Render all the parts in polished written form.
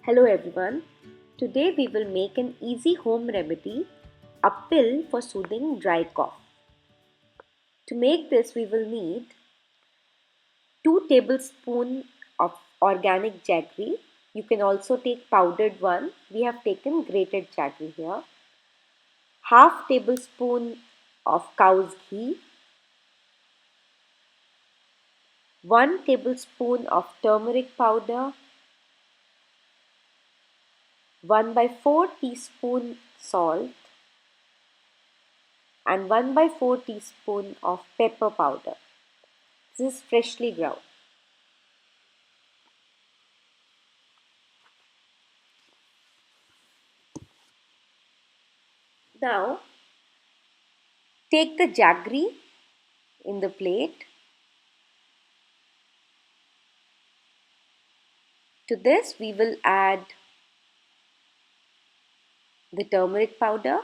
Hello everyone. Today we will make an easy home remedy, a pill for soothing dry cough. To make this we will need 2 tablespoons of organic jaggery. You can also take powdered one. We have taken grated jaggery here. Half tablespoon of cow's ghee. 1 tablespoon of turmeric powder. 1 by 4 teaspoon salt. And 1 by 4 teaspoon of pepper powder. This is freshly ground. Now take the jaggery in the plate. To this we will add the turmeric powder.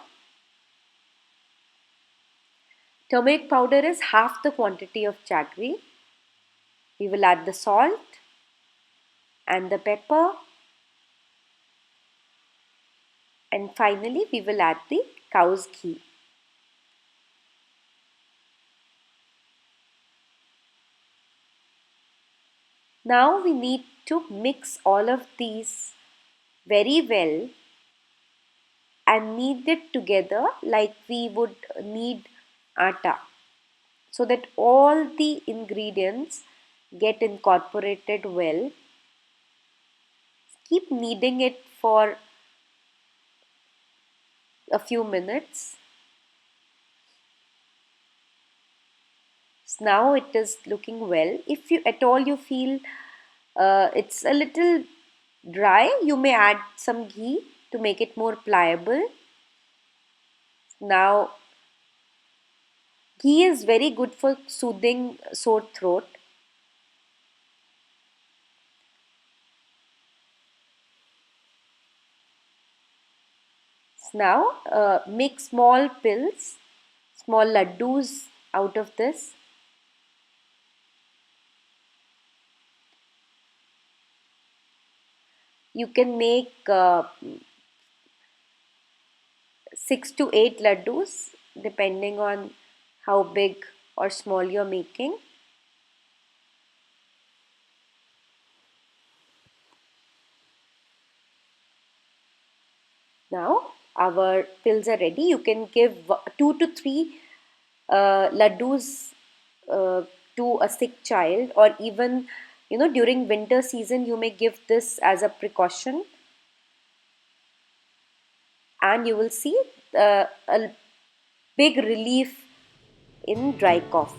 Turmeric powder is half the quantity of jaggery. We will add the salt and the pepper, and finally we will add the cow's ghee. Now we need to mix all of these very well and knead it together like we would knead atta, so that all the ingredients get incorporated well. Keep kneading it for a few minutes. So now it is looking well. If you at all you feel it's a little dry, you may add some ghee to make it more pliable. Now ghee is very good for soothing sore throat. So now make small pills, small laddus out of this. You can make 6 to 8 laddus depending on how big or small you're making. Now our pills are ready. You can give 2 to 3 laddus uh, to a sick child, or even during winter season you may give this as a precaution, and you will see a big relief in dry cough.